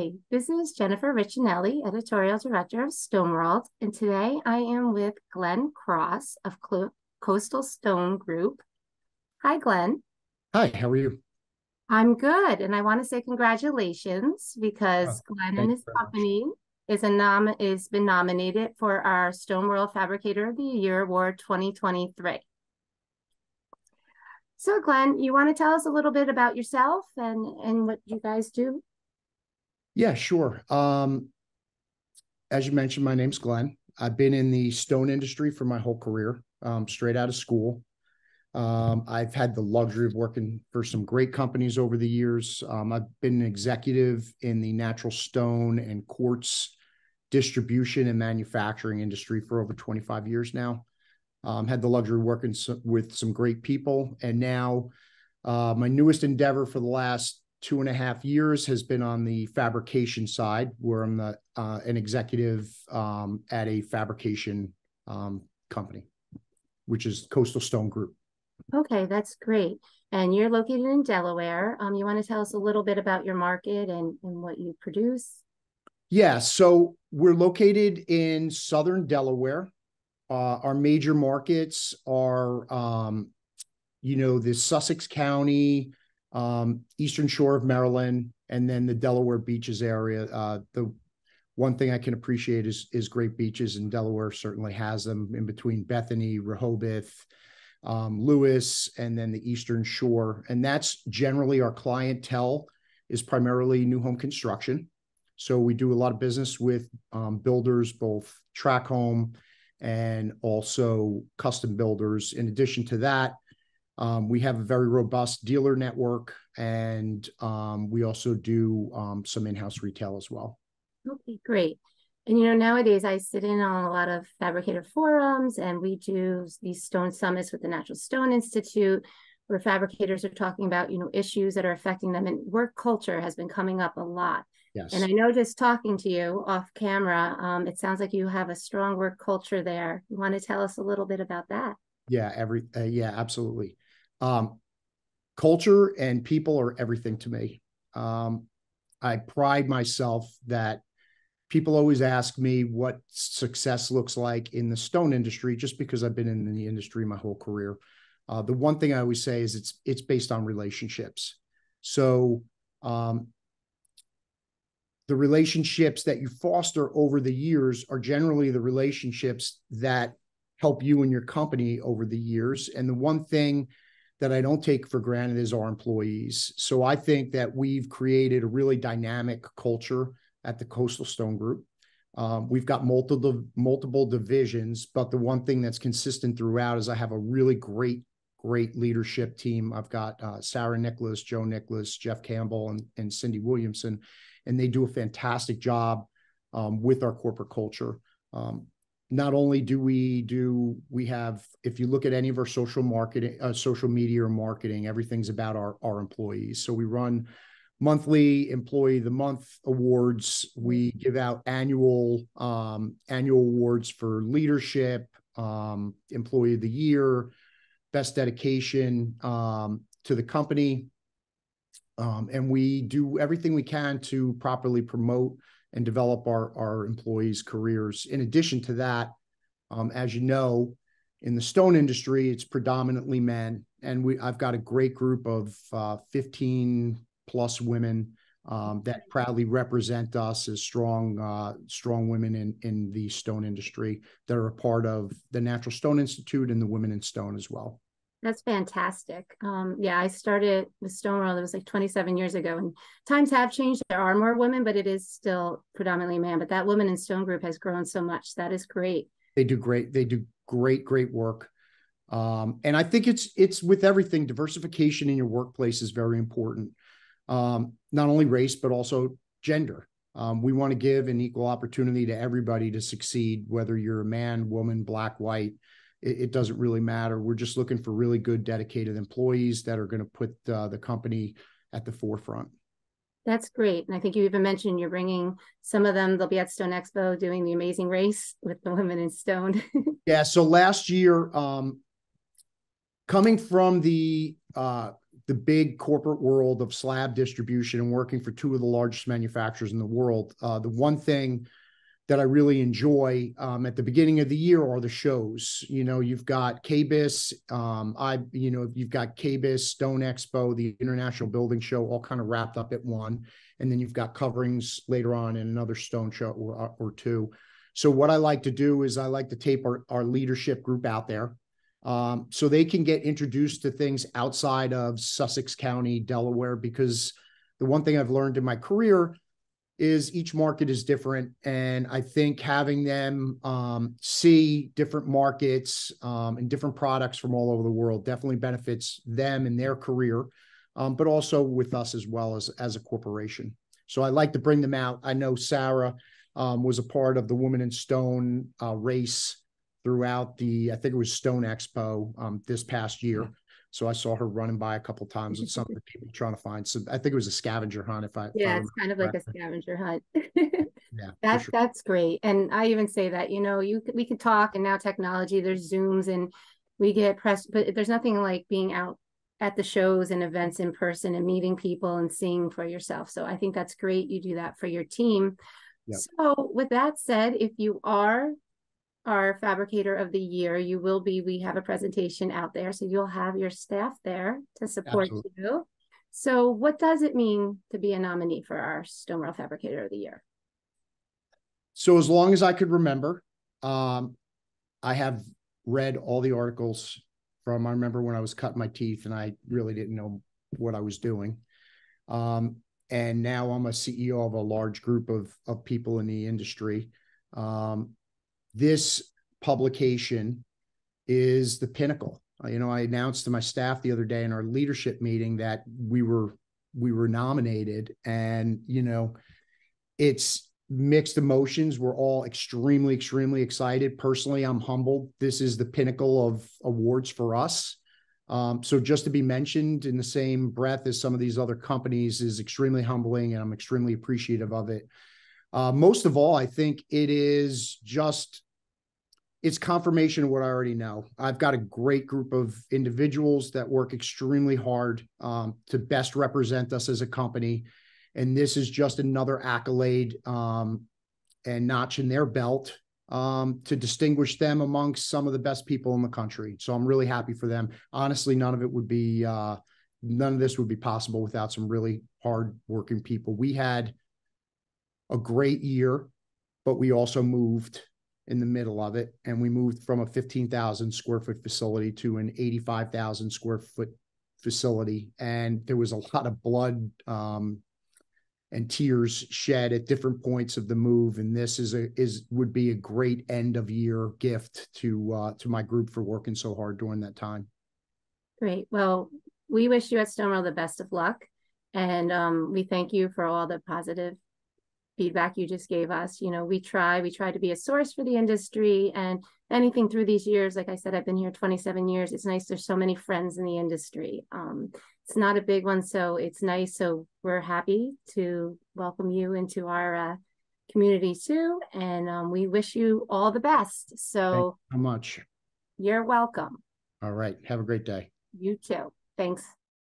Hi, this is Jennifer Riccinelli, Editorial Director of Stoneworld, and today I am with Glenn Kross of Coastal Stone Group. Hi, Glenn. Hi, how are you? I'm good, and I want to say congratulations Oh, because Glenn and thank you his very much. company is been nominated for our Stoneworld Fabricator of the Year Award 2023. So, Glenn, you want to tell us a little bit about yourself and what you guys do? Yeah, sure. As you mentioned, my name's Glenn. I've been in the stone industry for my whole career, straight out of school. I've had the luxury of working for some great companies over the years. I've been an executive in the natural stone and quartz distribution and manufacturing industry for over 25 years now. Had the luxury of working with some great people. And now my newest endeavor for the last 2.5 years has been on the fabrication side, where I'm an executive at a fabrication company, which is Coastal Stone Group. Okay, that's great. And you're located in Delaware. You want to tell us a little bit about your market and what you produce? Yeah, so we're located in southern Delaware. Our major markets are, the Sussex County, Eastern Shore of Maryland, and then the Delaware beaches area. The one thing I can appreciate is great beaches, and Delaware certainly has them in between Bethany, Rehoboth, Lewis, and then the Eastern Shore. And that's generally our clientele is primarily new home construction. So we do a lot of business with builders, both track home and also custom builders. In addition to that, we have a very robust dealer network, and we also do some in-house retail as well. Okay, great. And nowadays I sit in on a lot of fabricator forums and we do these stone summits with the Natural Stone Institute where fabricators are talking about, issues that are affecting them, and work culture has been coming up a lot. And I Yes. know just talking to you off camera, it sounds like you have a strong work culture there. You want to tell us a little bit about that? Yeah, absolutely. Um, Culture and people are everything to me. I pride myself that people always ask me what success looks like in the stone industry, just because I've been in the industry my whole career. The one thing I always say is it's based on relationships. So um, the relationships that you foster over the years are generally the relationships that help you and your company over the years. And the one thing that I don't take for granted is our employees. So I think that we've created a really dynamic culture at the Coastal Stone Group. We've got multiple divisions, but the one thing that's consistent throughout is I have a really great leadership team. I've got Sarah Nicholas, Joe Nicholas, Jeff Campbell, and Cindy Williamson, and they do a fantastic job with our corporate culture. Not only do we have, if you look at any of our social marketing, social media or marketing, everything's about our employees. So we run monthly employee of the month awards. We give out annual awards for leadership, employee of the year, best dedication to the company. And we do everything we can to properly promote and develop our employees' careers. In addition to that, as you know, in the stone industry, it's predominantly men, and I've got a great group of 15 plus women that proudly represent us as strong women in the stone industry that are a part of the Natural Stone Institute and the Women in Stone as well. That's fantastic. Yeah, I started with Stoneworld. It was like 27 years ago, and times have changed. There are more women, but it is still predominantly man. But that Women in Stone group has grown so much. That is great. They do great. They do great work. And I think it's with everything. Diversification in your workplace is very important. Not only race, but also gender. We want to give an equal opportunity to everybody to succeed, whether you're a man, woman, black, white. It doesn't really matter. We're just looking for really good, dedicated employees that are going to put the company at the forefront. That's great. And I think you even mentioned you're bringing some of them. They'll be at Stone Expo doing the amazing race with the Women in Stone. Yeah. So last year, coming from the big corporate world of slab distribution and working for two of the largest manufacturers in the world, the one thing that I really enjoy at the beginning of the year are the shows. You've got KBIS, you've got KBIS, Stone Expo, the International Building Show, all kind of wrapped up at one. And then you've got coverings later on in another stone show or two. So what I like to do is I like to tape our leadership group out there so they can get introduced to things outside of Sussex County, Delaware, because the one thing I've learned in my career is each market is different. And I think having them see different markets and different products from all over the world definitely benefits them in their career, but also with us as well as a corporation. So I like to bring them out. I know Sarah was a part of the Woman in Stone race throughout I think it was Stone Expo this past year. So I saw her running by a couple of times with some of the people trying to find. So I think it was a scavenger hunt. Yeah, it's kind of like a scavenger hunt. Yeah, That's great. And I even say that, we can talk, and now technology, there's Zooms and we get press, but there's nothing like being out at the shows and events in person and meeting people and seeing for yourself. So I think that's great. You do that for your team. Yep. So with that said, if you are our Fabricator of the Year, we have a presentation out there, so you'll have your staff there to support Absolutely. You. So what does it mean to be a nominee for our Stonewall Fabricator of the Year? So as long as I could remember, I have read all the articles I remember when I was cutting my teeth and I really didn't know what I was doing. And now I'm a CEO of a large group of people in the industry. This publication is the pinnacle. I announced to my staff the other day in our leadership meeting that we were nominated, and it's mixed emotions. We're all extremely, extremely excited. Personally, I'm humbled. This is the pinnacle of awards for us. So just to be mentioned in the same breath as some of these other companies is extremely humbling, and I'm extremely appreciative of it. Most of all, I think it's confirmation of what I already know. I've got a great group of individuals that work extremely hard to best represent us as a company. And this is just another accolade and notch in their belt to distinguish them amongst some of the best people in the country. So I'm really happy for them. Honestly, none of this would be possible without some really hard working people. We had a great year, but we also moved in the middle of it. And we moved from a 15,000 square foot facility to an 85,000 square foot facility. And there was a lot of blood and tears shed at different points of the move. And this would be a great end of year gift to my group for working so hard during that time. Great. Well, we wish you at Stonewall the best of luck. And we thank you for all the positive feedback you just gave us. We try to be a source for the industry, and anything through these years. Like I said, I've been here 27 years. It's nice. There's so many friends in the industry. It's not a big one, so it's nice. So we're happy to welcome you into our community too. And we wish you all the best. So thank you so much. You're welcome. All right. Have a great day. You too. Thanks.